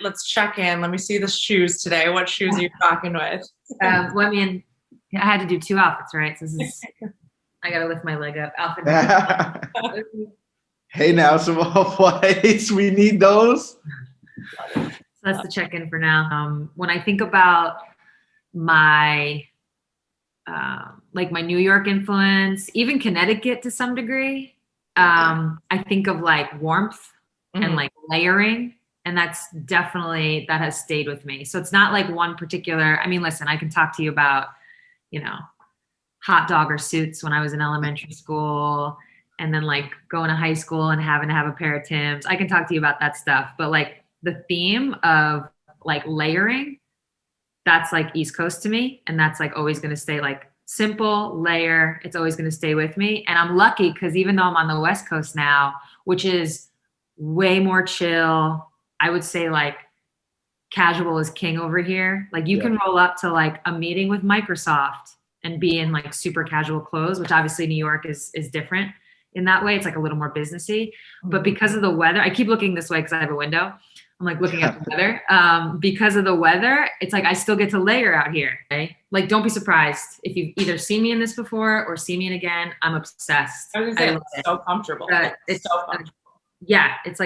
Let's check in. Let me see the shoes today. What shoes are you rocking with? Well, I mean, I had to do 2 outfits, right? So this is, I gotta lift my leg up. Outfit. Hey now, some off-whites. We need those. So that's the check-in for now. When I think about my, like my New York influence, even Connecticut to some degree, I think of like warmth and like layering. And that's definitely, that has stayed with me. So it's not like one particular, I mean, listen, I can talk to you about, you know, hot dog or suits when I was in elementary school, and then like going to high school and having to have a pair of Timbs. I can talk to you about that stuff, but like the theme of like layering, that's like East Coast to me. And that's like always going to stay like simple layer. It's always going to stay with me. And I'm lucky because even though I'm on the West Coast now, which is way more chill, I would say like casual is king over here. Like you can roll up to like a meeting with Microsoft and be in like super casual clothes, which obviously New York is different in that way. It's like a little more businessy, but because of the weather, I keep looking this way because I have a window. I'm like looking at the weather. Because of the weather, it's like I still get to layer out here. Okay? Like, don't be surprised if you've either seen me in this before or see me in again. I'm obsessed. I was gonna say it's so comfortable. It's so comfortable. Yeah, it's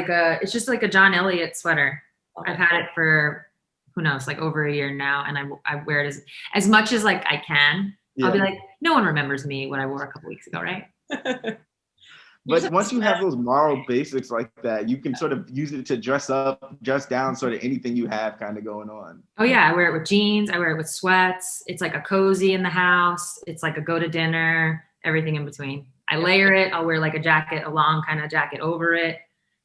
just like a John Elliott sweater. I've had it for who knows, like over a year now, and I wear it as much as like I can. I'll be like, no one remembers me what I wore a couple weeks ago, right? But once you have those moral basics like that, you can sort of use it to dress up, dress down, sort of anything you have kind of going on. Oh yeah, I wear it with jeans. I wear it with sweats. It's like a cozy in the house. It's like a go to dinner, everything in between. I layer it. I'll wear like a jacket, a long kind of jacket over it.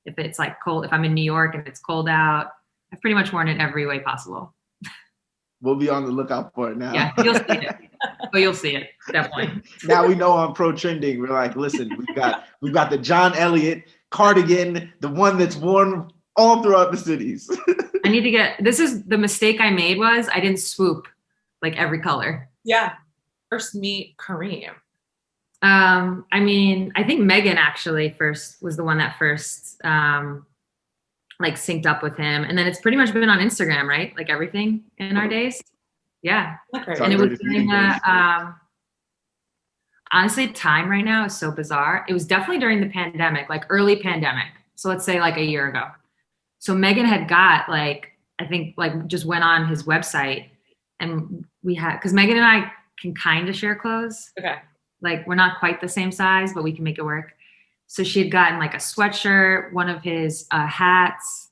If it's like cold, if I'm in New York and it's cold out, I've pretty much worn it every way possible. We'll be on the lookout for it now. Yeah, you'll see it. But you'll see it, definitely. Now we know on ProTrending, we're like, listen, we've got the John Elliott cardigan, the one that's worn all throughout the cities. I need to get, this is the mistake I made was I didn't swoop like every color. Yeah. First meet Kariym. I mean, I think Megan actually first was the one that first like synced up with him. And then it's pretty much been on Instagram, right? Like everything in our days. Yeah. And it was during the, honestly, time right now is so bizarre. It was definitely during the pandemic, like early pandemic. So let's say like a year ago. So Megan had got like, I think like just went on his website and we had, cause Megan and I can kind of share clothes. Okay. Like we're not quite the same size, but we can make it work. So she had gotten like a sweatshirt, one of his hats,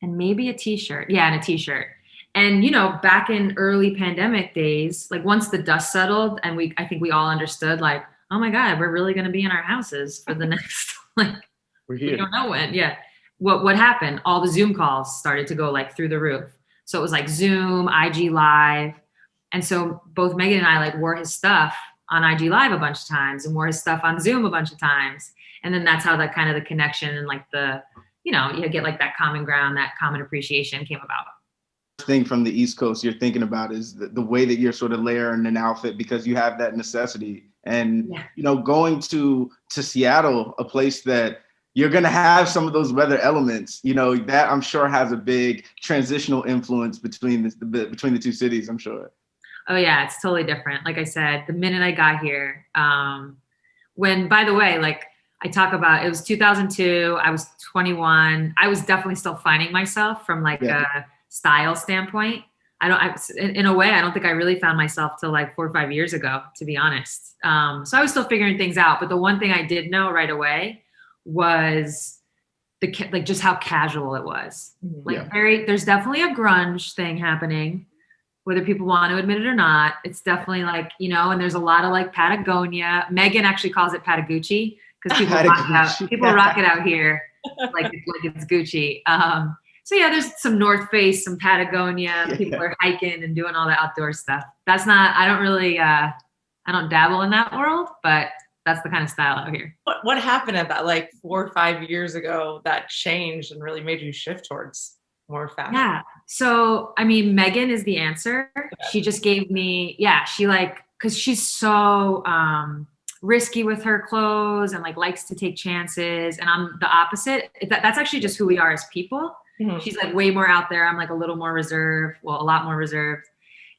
and maybe a t-shirt. Yeah, and a t-shirt. And you know, back in early pandemic days, like once the dust settled and I think we all understood like, oh my God, we're really gonna be in our houses for the next, like, we're here. We don't know when, yeah. What happened? All the Zoom calls started to go like through the roof. So it was like Zoom, IG Live. And so both Megan and I like wore his stuff on IG Live a bunch of times and wore his stuff on Zoom a bunch of times. And then that's how that kind of the connection and like the, you know, you get like that common ground, that common appreciation came about. Thing from the East Coast you're thinking about is the way that you're sort of layering an outfit because you have that necessity. And, you know, going to Seattle, a place that you're going to have some of those weather elements, you know, that I'm sure has a big transitional influence between the two cities, I'm sure. Oh yeah, it's totally different. Like I said, the minute I got here, when, by the way, like I talk about, it was 2002, I was 21. I was definitely still finding myself from like a style standpoint. In a way, I don't think I really found myself till like 4 or 5 years ago, to be honest. So I was still figuring things out. But the one thing I did know right away was like just how casual it was. Like there's definitely a grunge thing happening, whether people want to admit it or not. It's definitely like, you know, and there's a lot of like Patagonia. Megan actually calls it Patagucci because people rock it out here like it's Gucci. So yeah, there's some North Face, some Patagonia. People are hiking and doing all the outdoor stuff. That's not, I don't really, I don't dabble in that world, but that's the kind of style out here. What happened at that like 4 or 5 years ago that changed and really made you shift towards more fashion? Yeah. So, I mean, Megan is the answer. She just gave me, she like, cause she's so risky with her clothes and like likes to take chances. And I'm the opposite. That's actually just who we are as people. Mhm. She's like way more out there. I'm like a little more reserved. Well, a lot more reserved.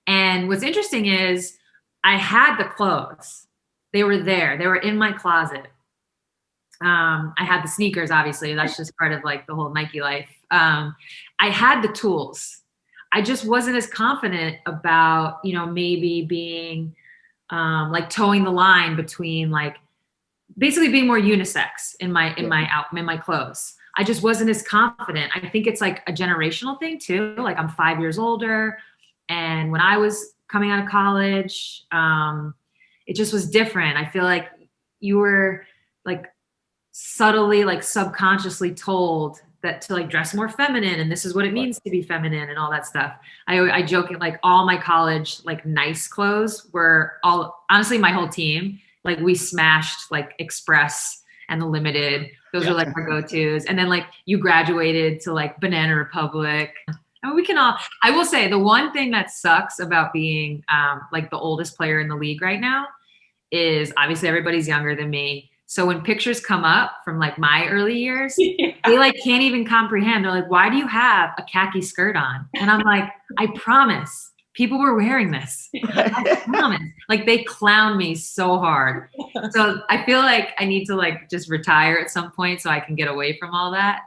And what's interesting is I had the clothes. They were there. They were in my closet. I had the sneakers, obviously. That's just part of like the whole Nike life. I had the tools. I just wasn't as confident about, you know, maybe being like towing the line between like basically being more unisex in my clothes. I just wasn't as confident. I think it's like a generational thing too. Like I'm 5 years older, and when I was coming out of college, it just was different. I feel like you were like subtly, like subconsciously told that to like dress more feminine, and this is what it means to be feminine and all that stuff. I joke it like all my college like nice clothes were all, honestly, my whole team, like we smashed like Express and the Limited. Those are like our go-tos. And then like you graduated to like Banana Republic. And we can all, I will say the one thing that sucks about being like the oldest player in the league right now is obviously everybody's younger than me. So when pictures come up from like my early years, they like can't even comprehend. They're like, why do you have a khaki skirt on? And I'm like, I promise people were wearing this. I promise. Like they clown me so hard. So I feel like I need to like just retire at some point so I can get away from all that.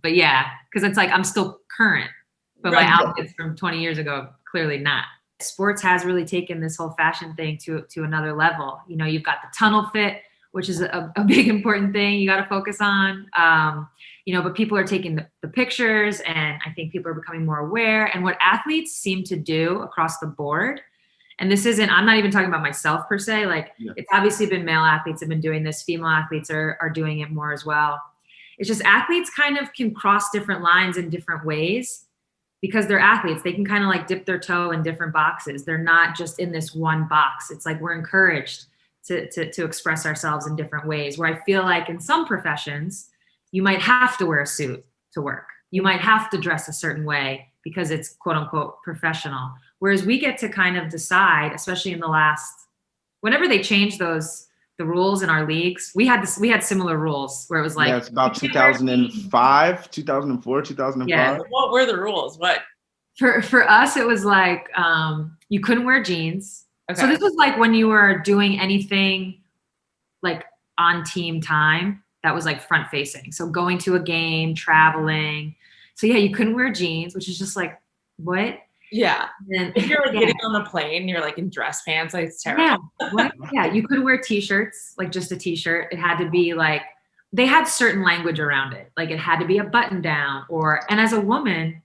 But yeah, because it's like I'm still current, but my outfits from 20 years ago, clearly not. Sports has really taken this whole fashion thing to another level. You know, you've got the tunnel fit, which is a big important thing you got to focus on. You know, but people are taking the pictures, and I think people are becoming more aware. And what athletes seem to do across the board, and this isn't, I'm not even talking about myself per se, like it's obviously been male athletes have been doing this, female athletes are doing it more as well. It's just athletes kind of can cross different lines in different ways because they're athletes. They can kind of like dip their toe in different boxes. They're not just in this one box. It's like we're encouraged to express ourselves in different ways, where I feel like in some professions, you might have to wear a suit to work. You might have to dress a certain way because it's quote unquote professional. Whereas we get to kind of decide, especially in the last, whenever they changed the rules in our leagues, we had similar rules where it was like, it's about 2005, 2004, 2005. Yeah. What were the rules? What? For us, it was like, you couldn't wear jeans. Okay. So this was like when you were doing anything like on team time that was like front facing. So going to a game, traveling. So yeah, you couldn't wear jeans, which is just like, what? Yeah. And if you're getting on the plane, you're like in dress pants, like it's terrible. Yeah. What? Yeah. You couldn't wear t-shirts, like just a t-shirt. It had to be like, they had certain language around it. Like it had to be a button down and as a woman,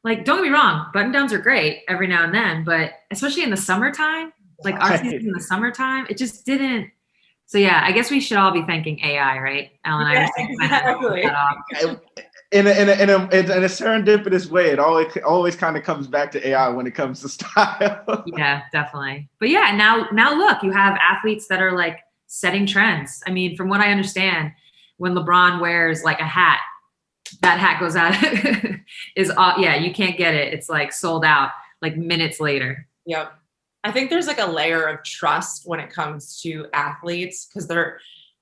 like, don't get me wrong, button downs are great every now and then, but especially in the summertime, like our season in the summertime, it just didn't. So yeah, I guess we should all be thanking AI, right? Alan, yeah, exactly. In a serendipitous way, it always kind of comes back to AI when it comes to style. Yeah, definitely. But yeah, now look, you have athletes that are like setting trends. I mean, from what I understand, when LeBron wears like a hat, that hat goes out you can't get it. It's like sold out like minutes later. Yep. I think there's like a layer of trust when it comes to athletes because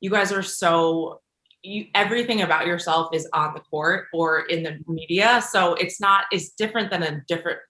you guys are so everything about yourself is on the court or in the media. So it's different than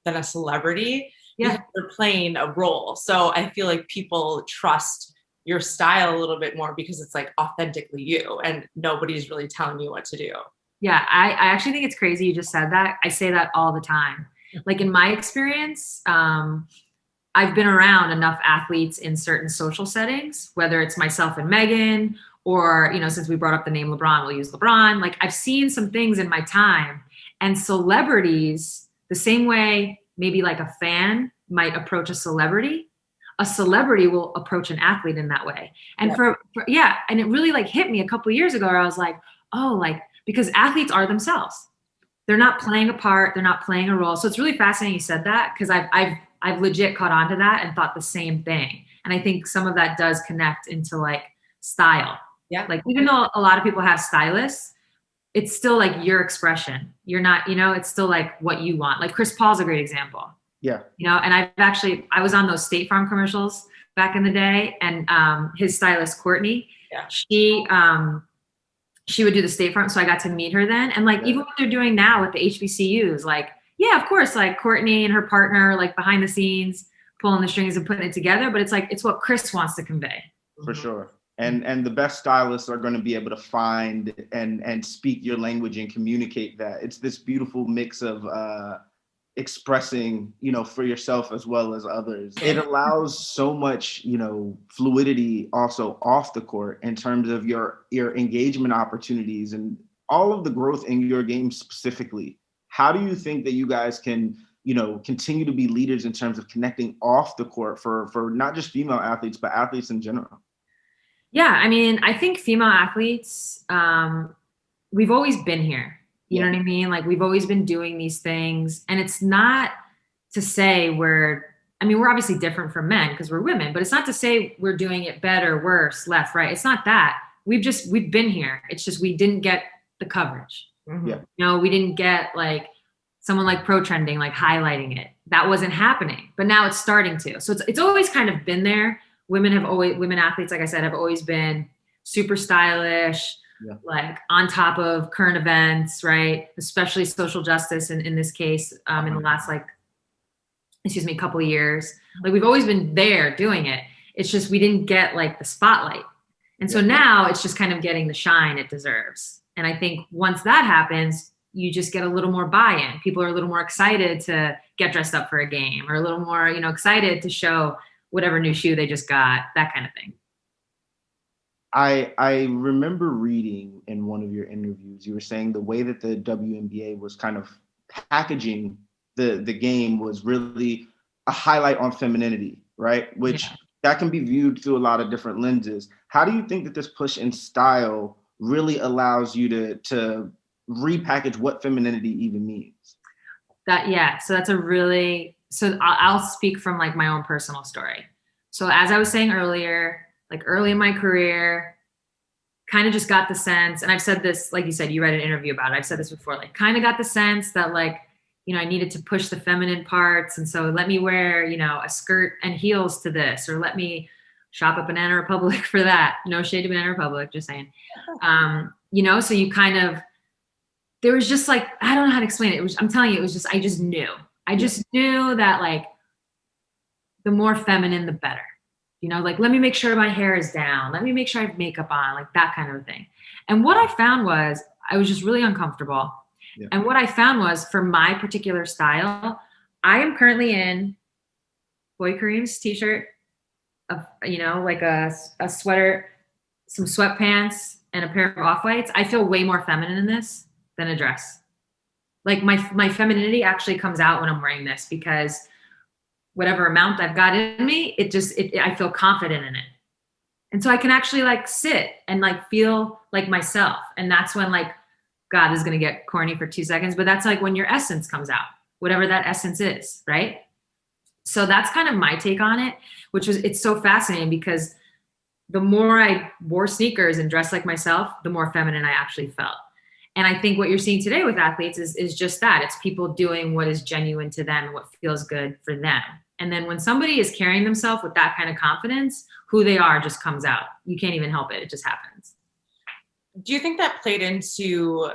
a celebrity. Yeah. They're playing a role. So I feel like people trust your style a little bit more because it's like authentically you and nobody's really telling you what to do. Yeah, I actually think it's crazy you just said that. I say that all the time. Like in my experience, I've been around enough athletes in certain social settings, whether it's myself and Megan, or, you know, since we brought up the name LeBron, we'll use LeBron. Like I've seen some things in my time, and celebrities, the same way maybe like a fan might approach a celebrity will approach an athlete in that way. And and it really like hit me a couple of years ago where I was like, oh, like, because athletes are themselves. They're not playing a part. They're not playing a role. So it's really fascinating you said that because I've legit caught on to that and thought the same thing. And I think some of that does connect into like style. Yeah. Like even though a lot of people have stylists, it's still like your expression. You're not, you know, it's still like what you want. Like Chris Paul's a great example. Yeah. You know, and I was on those State Farm commercials back in the day, and his stylist, Courtney, she she would do the State Farm. So I got to meet her then. And like, even what they're doing now with the HBCUs, like, yeah, of course, like Courtney and her partner, like behind the scenes, pulling the strings and putting it together. But it's like, it's what Chris wants to convey. For sure. And the best stylists are going to be able to find and speak your language and communicate that. It's this beautiful mix of expressing, you know, for yourself as well as others. It allows so much, you know, fluidity also off the court in terms of your engagement opportunities and all of the growth in your game specifically. How do you think that you guys can, you know, continue to be leaders in terms of connecting off the court for not just female athletes, but athletes in general? Yeah, I mean, I think female athletes, we've always been here. You know what I mean? Like, we've always been doing these things. And it's not to say we're obviously different from men because we're women, but it's not to say we're doing it better, worse, left, right. It's not that. We've been here. It's just we didn't get the coverage. Mm-hmm. Yeah. You know, we didn't get like someone like ProTrending, like highlighting it. That wasn't happening, but now it's starting to. So it's always kind of been there. Women athletes, like I said, have always been super stylish, like on top of current events, right? Especially social justice in this case, in the last couple of years. Like, we've always been there doing it. It's just we didn't get like the spotlight. And so now it's just kind of getting the shine it deserves. And I think once that happens, you just get a little more buy-in. People are a little more excited to get dressed up for a game, or a little more, you know, excited to show whatever new shoe they just got, that kind of thing. I remember reading in one of your interviews, you were saying the way that the WNBA was kind of packaging the game was really a highlight on femininity, right? Which that can be viewed through a lot of different lenses. How do you think that this push in style really allows you to repackage what femininity even means? So I'll speak from like my own personal story. So as I was saying earlier, like early in my career, kind of just got the sense, and I've said this, like you said, you read an interview about it. I've said this before, like kind of got the sense that like, you know, I needed to push the feminine parts. And so let me wear, you know, a skirt and heels to this, or let me shop at Banana Republic for that. No shade to Banana Republic, just saying. You know, so you kind of, there was just like, I don't know how to explain it. I'm telling you, it was just, I just knew that like the more feminine, the better. You know, like, let me make sure my hair is down. Let me make sure I have makeup on, like that kind of thing. And what I found was I was just really uncomfortable. Yeah. And what I found was for my particular style, I am currently in Boy Kareem's t-shirt, you know, like a sweater, some sweatpants, and a pair of off-whites. I feel way more feminine in this than a dress. Like my femininity actually comes out when I'm wearing this, because whatever amount I've got in me, I feel confident in it. And so I can actually like sit and like feel like myself. And that's when like, God is going to get corny for 2 seconds, but that's like when your essence comes out, whatever that essence is, right? So that's kind of my take on it, it's so fascinating because the more I wore sneakers and dressed like myself, the more feminine I actually felt. And I think what you're seeing today with athletes is just that. It's people doing what is genuine to them, what feels good for them. And then when somebody is carrying themselves with that kind of confidence, who they are just comes out. You can't even help it. It just happens. Do you think that played into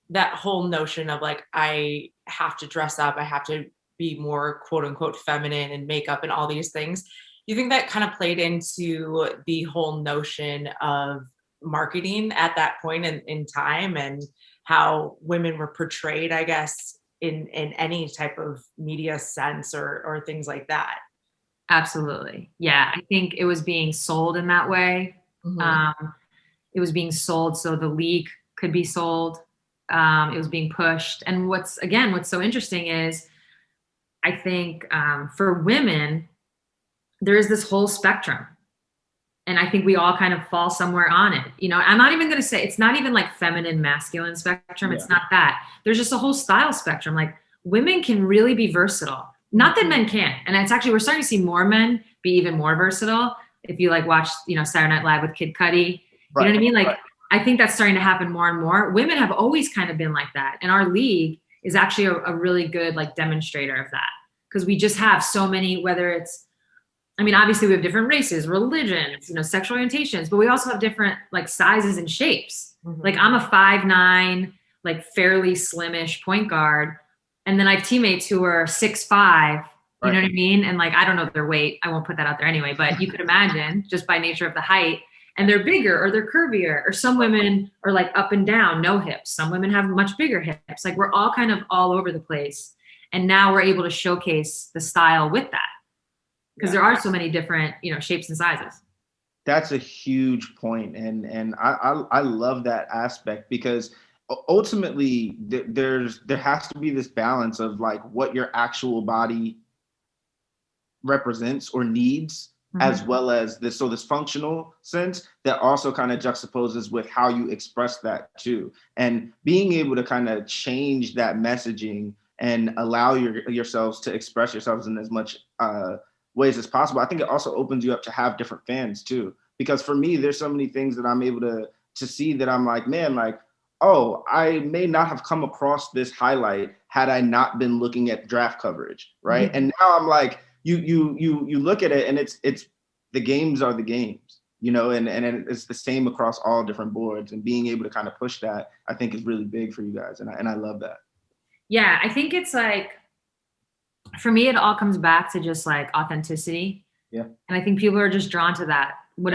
that whole notion of like, I have to dress up, I have to be more quote unquote feminine and makeup and all these things? Do you think that kind of played into the whole notion of marketing at that point in time, and how women were portrayed, I guess, in any type of media sense or things like that? Absolutely. Yeah. I think it was being sold in that way. Mm-hmm. It was being sold so the league could be sold. It was being pushed. And what's so interesting is I think for women, there is this whole spectrum. And I think we all kind of fall somewhere on it. You know, I'm not even going to say, it's not even like feminine, masculine spectrum. Yeah. It's not that. There's just a whole style spectrum. Like, women can really be versatile. Not that men can't. And it's actually, we're starting to see more men be even more versatile. If you like watch, you know, Saturday Night Live with Kid Cudi, right. You know what I mean? Like, right. I think that's starting to happen more and more. Women have always kind of been like that. And our league is actually a really good like demonstrator of that. Because we just have so many, whether it's I mean, obviously we have different races, religions, sexual orientations, but we also have different like sizes and shapes. Mhm. Like I'm a 5'9", like fairly slimish point guard. And then I have teammates who are 6'5", you know what I mean? And like, I don't know their weight. I won't put that out there anyway, but you could imagine just by nature of the height, and they're bigger or they're curvier, or some women are like up and down, no hips. Some women have much bigger hips. Like we're all kind of all over the place. And now we're able to showcase the style with that. Because there are so many different, shapes and sizes. That's a huge point. And I love that aspect, because ultimately there has to be this balance of like what your actual body represents or needs, as well as this functional sense that also kind of juxtaposes with how you express that too. And being able to kind of change that messaging and allow yourselves to express yourselves in as much ways as possible. I think it also opens you up to have different fans too. Because for me, there's so many things that I'm able to see that I'm like, man, like, oh, I may not have come across this highlight had I not been looking at draft coverage, right? And now I'm like, you look at it and it's the games are the games, and it's the same across all different boards, and being able to kind of push that, I think, is really big for you guys, and I love that. Yeah, I think it's like, for me, it all comes back to just like authenticity. Yeah. And I think people are just drawn to that. Like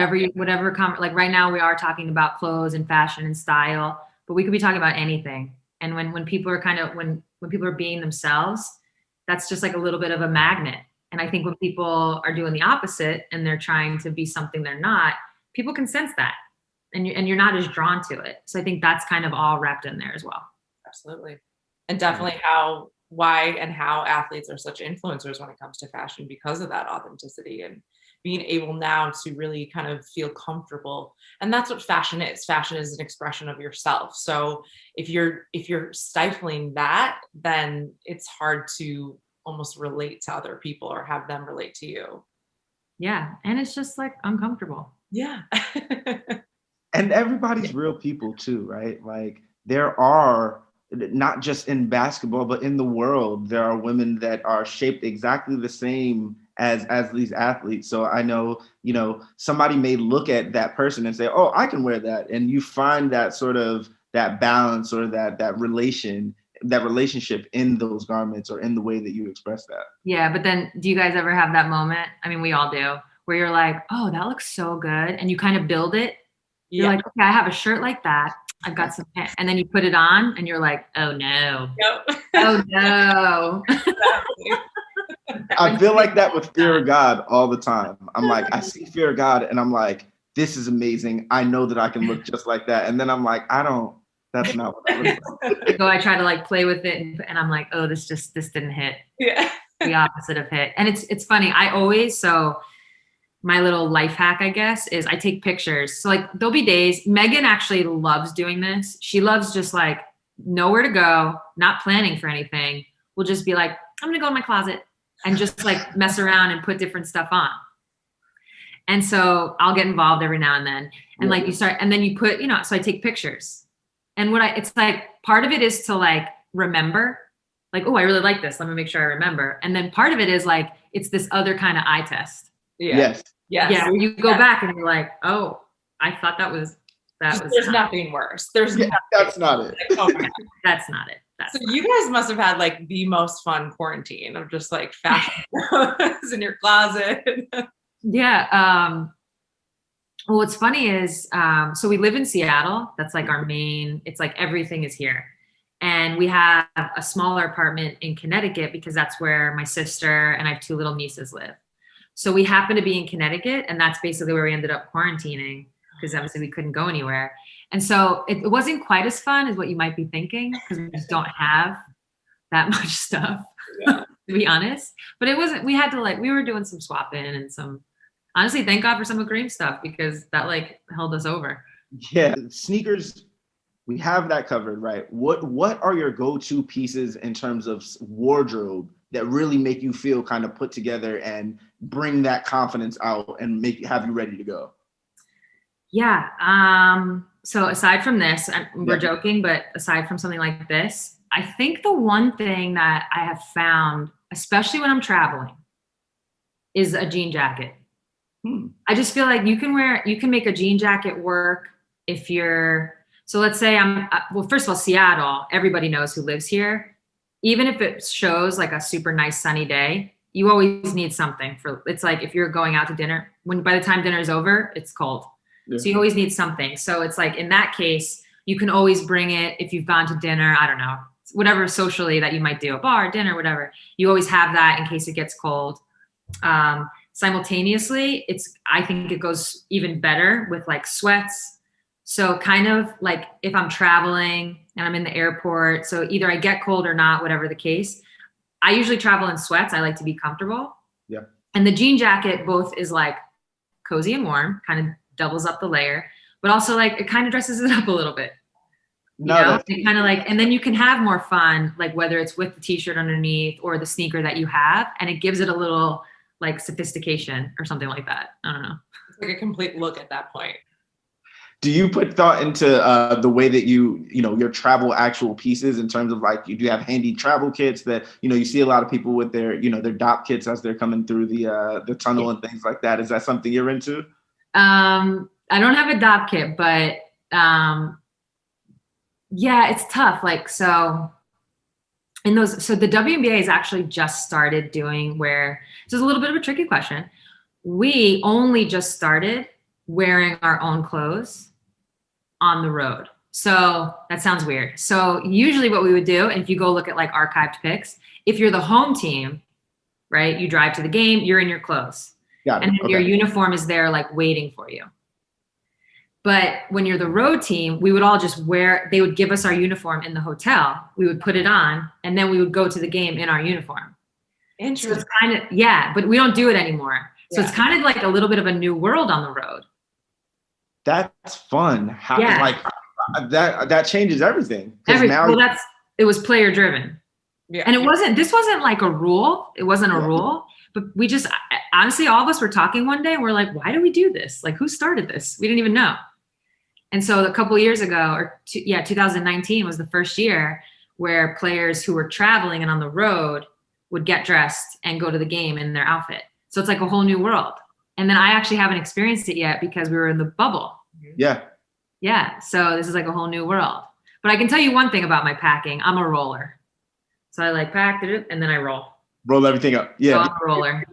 right now we are talking about clothes and fashion and style, but we could be talking about anything. And when people are when people are being themselves, that's just like a little bit of a magnet. And I think when people are doing the opposite and they're trying to be something they're not, people can sense that, and you're not as drawn to it. So I think that's kind of all wrapped in there as well. Absolutely. And definitely why and how athletes are such influencers when it comes to fashion, because of that authenticity and being able now to really kind of feel comfortable. And that's what fashion is. Fashion is an expression of yourself. So if you're stifling that, then it's hard to almost relate to other people or have them relate to you. Yeah. And it's just like uncomfortable. Yeah. And everybody's real people too, right? Like there are, not just in basketball, but in the world, there are women that are shaped exactly the same as these athletes. So I know, somebody may look at that person and say, oh, I can wear that. And you find that sort of that balance or that relationship in those garments or in the way that you express that. Yeah. But then do you guys ever have that moment? I mean, we all do, where you're like, oh, that looks so good. And you kind of build it. You're like, okay, I have a shirt like that. I've got some pants. And then you put it on and you're like, oh no. Yep. Oh no. I feel like that with Fear of God all the time. I'm like, I see Fear of God and I'm like, this is amazing. I know that I can look just like that. And then I'm like, that's not what I look like. So I try to like play with it and I'm like, oh, this didn't hit. Yeah. The opposite of hit. And it's funny. My little life hack, I guess, is I take pictures. So like there'll be days, Megan actually loves doing this. She loves just like nowhere to go, not planning for anything. We'll just be like, I'm gonna go in my closet and just like mess around and put different stuff on. And so I'll get involved every now and then. And like you start, and then you put, so I take pictures. And it's like, part of it is to like remember, like, oh, I really like this. Let me make sure I remember. And then part of it is like, it's this other kind of eye test. Yeah. Yes. Yeah. Where you go back and you're like, oh, I thought that was. There's nothing worse. That's not it. Like, oh, that's not it. So you guys must have had like the most fun quarantine of just like fashion in your closet. Yeah. Well, what's funny is, so we live in Seattle. That's like our main. It's like everything is here. And we have a smaller apartment in Connecticut because that's where my sister and I have 2 little nieces live. So we happen to be in Connecticut, and that's basically where we ended up quarantining because obviously we couldn't go anywhere. And so it wasn't quite as fun as what you might be thinking because we just don't have that much stuff, to be honest. But it wasn't, we had to we were doing some swapping and some, honestly, thank God for some of Kariym stuff because that like held us over. Yeah, sneakers, we have that covered, right? What are your go-to pieces in terms of wardrobe that really make you feel kind of put together and bring that confidence out and have you ready to go? Yeah. So aside from this, we're joking, but aside from something like this, I think the one thing that I have found, especially when I'm traveling, is a jean jacket. Hmm. I just feel like you can make a jean jacket work if you're, so let's say well, first of all, Seattle, everybody knows who lives here. Even if it shows like a super nice sunny day, you always need something for, it's like if you're going out to dinner, by the time dinner is over, it's cold. Yeah. So you always need something. So it's like, in that case, you can always bring it if you've gone to dinner, I don't know, whatever socially that you might do, a bar, dinner, whatever. You always have that in case it gets cold. Simultaneously, I think it goes even better with like sweats. So kind of like if I'm traveling and I'm in the airport, so either I get cold or not, whatever the case, I usually travel in sweats. I like to be comfortable. Yeah. And the jean jacket both is like cozy and warm, kind of doubles up the layer, but also like it kind of dresses it up a little bit. You know, kind of like, and then you can have more fun, like whether it's with the t-shirt underneath or the sneaker that you have, and it gives it a little like sophistication or something like that. I don't know. It's like a complete look at that point. Do you put thought into the way that your travel actual pieces in terms of like, you do have handy travel kits that, you see a lot of people with their, their DOP kits as they're coming through the tunnel and things like that. Is that something you're into? I don't have a DOP kit, but yeah, it's tough. Like, so the WNBA has actually just started doing where, this is a little bit of a tricky question. We only just started wearing our own clothes on the road. So that sounds weird. So usually what we would do, and if you go look at like archived pics, if you're the home team, right, you drive to the game, you're in your clothes. Got it. And then Okay. your uniform is there like waiting for you. But when you're the road team, we would all just they would give us our uniform in the hotel. We would put it on, and then we would go to the game in our uniform. Interesting. So it's kind of, yeah, but we don't do it anymore. So Yeah. it's kind of like a little bit of a new world on the road. That's fun. Yeah. Like that changes everything. It was player driven. Yeah. And this wasn't like a rule. It wasn't a rule, but we just, honestly, all of us were talking one day and we're like, why do we do this? Like, who started this? We didn't even know. And so a couple of years ago, 2019 was the first year where players who were traveling and on the road would get dressed and go to the game in their outfit. So it's like a whole new world. And then I actually haven't experienced it yet because we were in the bubble. Yeah. Yeah. So this is like a whole new world. But I can tell you one thing about my packing. I'm a roller. So I like pack it and then I roll. Roll everything up. Yeah. So I'm a roller.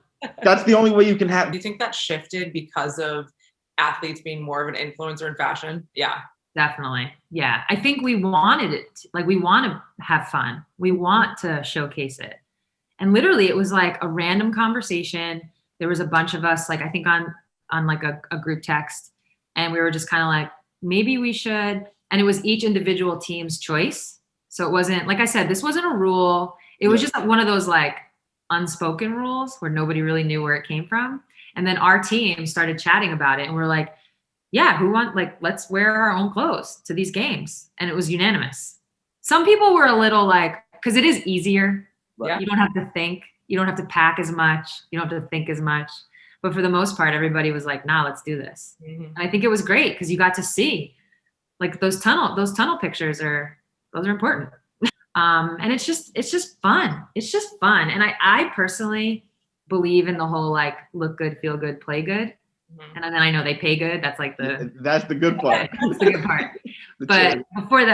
That's the only way you can have. Do you think that shifted because of athletes being more of an influencer in fashion? Yeah. Definitely. Yeah. I think we wanted it. Like, we want to have fun. We want to showcase it. And literally it was like a random conversation. There was a bunch of us, like I think on like a group text, and we were just kind of like, maybe we should. And it was each individual team's choice. So it wasn't, like I said, this wasn't a rule. It was just one of those like unspoken rules where nobody really knew where it came from. And then our team started chatting about it, and we're like, yeah, let's wear our own clothes to these games. And it was unanimous. Some people were a little like, because it is easier. Yeah. You don't have to think. You don't have to pack as much. You don't have to think as much. But for the most part, everybody was like, nah, let's do this. Mm-hmm. And I think it was great because you got to see like those tunnel pictures those are important. And it's just fun. It's just fun. And I personally believe in the whole like look good, feel good, play good. Mm-hmm. And then I know they pay good. That's like that's the good part. That's the good part. But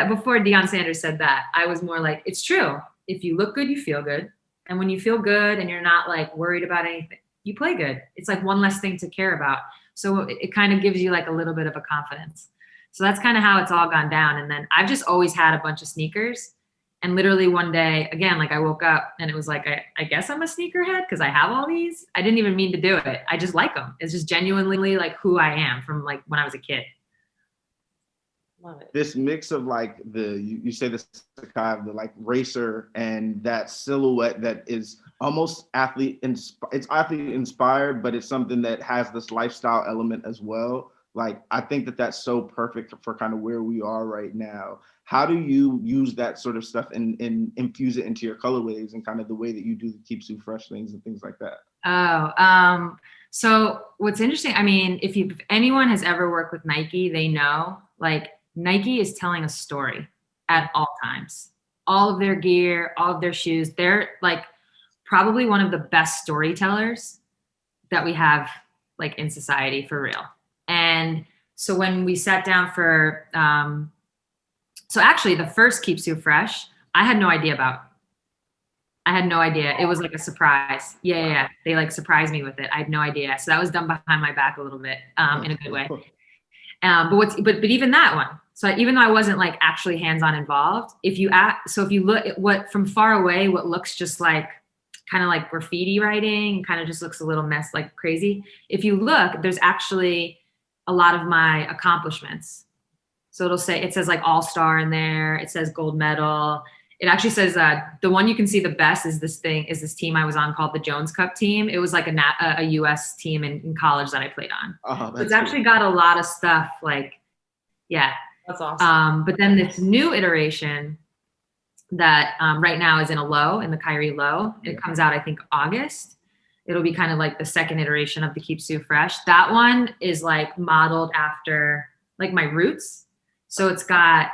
before Deion Sanders said that, I was more like, it's true. If you look good, you feel good. And when you feel good and you're not like worried about anything, you play good. It's like one less thing to care about. So it kind of gives you like a little bit of a confidence. So that's kind of how it's all gone down. And then I've just always had a bunch of sneakers. And literally one day, again, like I woke up and it was like, I guess I'm a sneakerhead because I have all these. I didn't even mean to do it. I just like them. It's just genuinely like who I am from like when I was a kid. Love it. This mix of like you say this kind of the like racer and that silhouette that is almost it's athlete inspired, but it's something that has this lifestyle element as well. Like, I think that's so perfect for kind of where we are right now. How do you use that sort of stuff and infuse it into your colorways and kind of the way that you do the Keep Sue Fresh things and things like that? So what's interesting, I mean, if anyone has ever worked with Nike, they know like Nike is telling a story at all times. All of their gear, all of their shoes, they're like probably one of the best storytellers that we have like in society for real. And so when we sat down for, so actually the first Keep Sue Fresh, I had no idea about. I had no idea. It was like a surprise. Yeah. They like surprised me with it. I had no idea. So that was done behind my back a little bit, in a good way. But even that one. So even though I wasn't like actually hands-on involved, if you look at what from far away, what looks just like kind of like graffiti writing, kind of just looks a little mess, like crazy. If you look, there's actually a lot of my accomplishments. So it says like all-star in there. It says gold medal. It actually says the one you can see the best is this team I was on called the Jones Cup team. It was like a US team in college that I played on. Oh, it's actually got a lot of stuff like, yeah. That's awesome. But then this new iteration that right now is in a low, in the Kariym low. It comes out, I think, August. It'll be kind of like the second iteration of the Keep Sue Fresh. That one is like modeled after like my roots. So it's got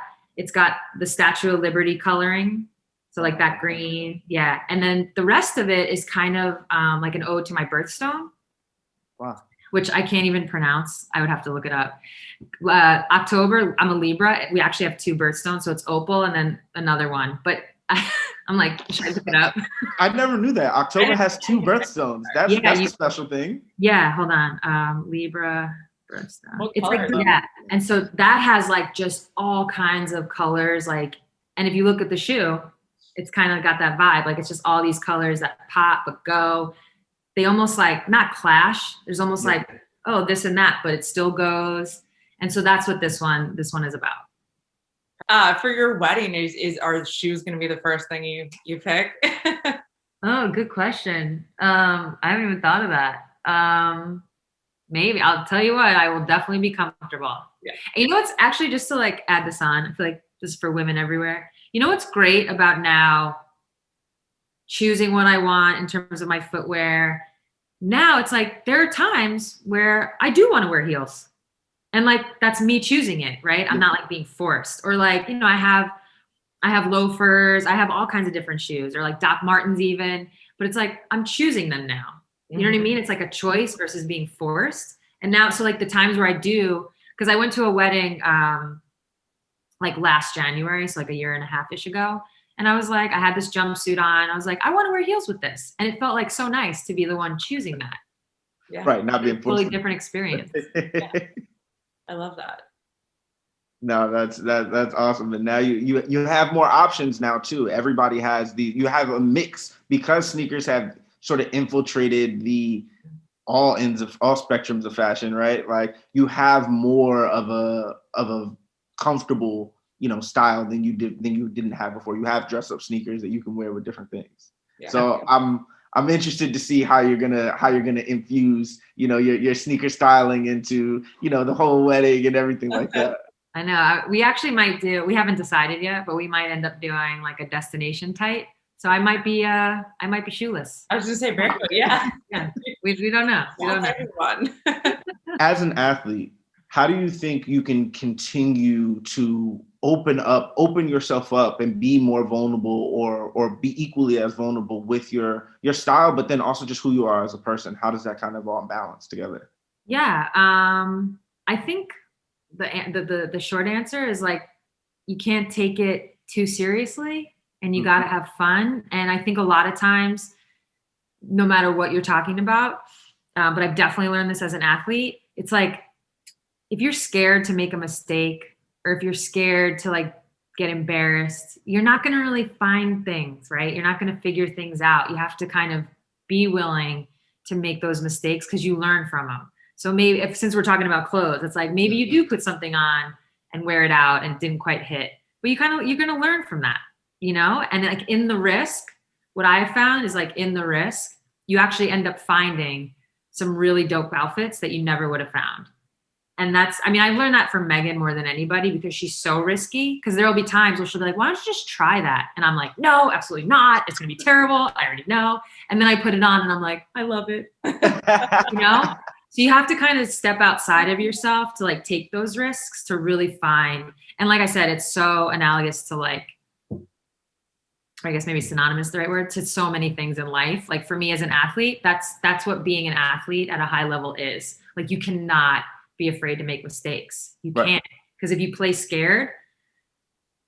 the Statue of Liberty coloring. So like that green. Yeah. And then the rest of it is kind of like an ode to my birthstone. Wow. Which I can't even pronounce. I would have to look it up. October, I'm a Libra. We actually have 2 birthstones. So it's opal and then another one. But I'm like, should I look it up? I never knew that. October has 2 birthstones. That's a special thing. Yeah, hold on. Libra birthstone. It's like, yeah. And so that has like just all kinds of colors. Like, and if you look at the shoe, it's kind of got that vibe. Like it's just all these colors that pop but go. They almost like not clash. There's almost like, oh, this and that, but it still goes. And so that's what this one is about. For your wedding, are shoes going to be the first thing you pick? Oh, good question. I haven't even thought of that. Maybe I'll tell you what, I will definitely be comfortable. Yeah. And you know what's actually, just to like add this on, I feel like just for women everywhere, you know what's great about now choosing what I want in terms of my footwear? Now it's like there are times where I do want to wear heels. And like that's me choosing it, right? I'm not like being forced. Or like, you know, I have loafers, I have all kinds of different shoes, or like Doc Martens even, but it's like I'm choosing them now. You know what I mean? It's like a choice versus being forced. And now, so like the times where I do, because I went to a wedding like last January, so like a year and a half-ish ago. And I was like, I had this jumpsuit on. I was like, I want to wear heels with this. And it felt like so nice to be the one choosing that. Yeah. Right, not being forced. Totally different experience. Yeah. I love that. No, that's awesome. And now you have more options now too. Everybody has you have a mix because sneakers have sort of infiltrated all spectrums of fashion, right? Like you have more of a comfortable, you know, style than you didn't have before. You have dress up sneakers that you can wear with different things. Yeah. So I'm interested to see how you're gonna infuse, you know, your sneaker styling into, you know, the whole wedding and everything like that. I know. We actually might we haven't decided yet, but we might end up doing like a destination tight. So I might be shoeless. I was gonna say barefoot, yeah. Yeah. We don't know. We don't know. As an athlete, how do you think you can continue to open yourself up and be more vulnerable or be equally as vulnerable with your style, but then also just who you are as a person? How does that kind of all balance together? Yeah. I think the short answer is like, you can't take it too seriously and you got to have fun. And I think a lot of times, no matter what you're talking about, but I've definitely learned this as an athlete, it's like, if you're scared to make a mistake or if you're scared to like get embarrassed, you're not going to really find things, right? You're not going to figure things out. You have to kind of be willing to make those mistakes because you learn from them. So maybe since we're talking about clothes, it's like, maybe you do put something on and wear it out and it didn't quite hit, but you're going to learn from that, you know? And like in the risk, what I have found is like in the risk, you actually end up finding some really dope outfits that you never would have found. And I've learned that from Megan more than anybody because she's so risky. Because there'll be times where she'll be like, why don't you just try that? And I'm like, no, absolutely not. It's going to be terrible. I already know. And then I put it on and I'm like, I love it. You know? So you have to kind of step outside of yourself to like take those risks to really find. And like I said, it's so analogous to like I guess maybe synonymous is the right word, to so many things in life. Like for me as an athlete, that's what being an athlete at a high level is. Like you cannot be afraid to make mistakes. You can't, because if you play scared,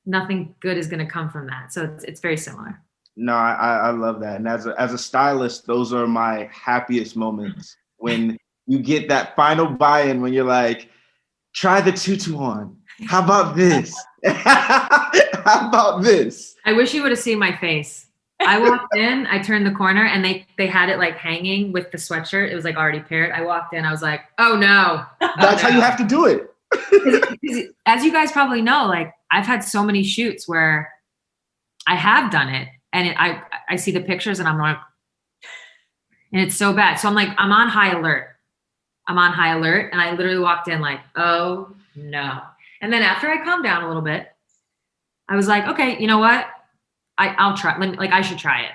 nothing good is going to come from that. So it's very similar. No, I love that. And as a stylist, those are my happiest moments when you get that final buy-in, when you're like, try the tutu on. How about this? How about this? I wish you would have seen my face. I walked in, I turned the corner, and they had it like hanging with the sweatshirt. It was like already paired. I walked in, I was like, oh no. That's how you have to do it. As you guys probably know, like I've had so many shoots where I have done it, and I see the pictures and I'm like, and it's so bad. So I'm like, I'm on high alert. And I literally walked in like, oh no. And then after I calmed down a little bit, I was like, okay, you know what? I'll try. Like I should try it.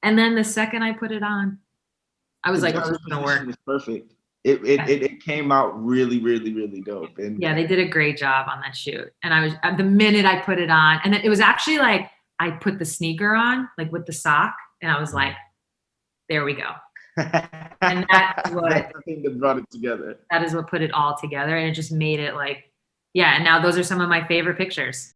And then the second I put it on, I was like, oh, this is gonna work. It's perfect. It came out really, really, really dope. And yeah, they did a great job on that shoot. And I was, the minute I put it on, and then it was actually like I put the sneaker on, like with the sock, and I was like, there we go. And that's the thing that brought it together. That is what put it all together, and it just made it like, yeah. And now those are some of my favorite pictures.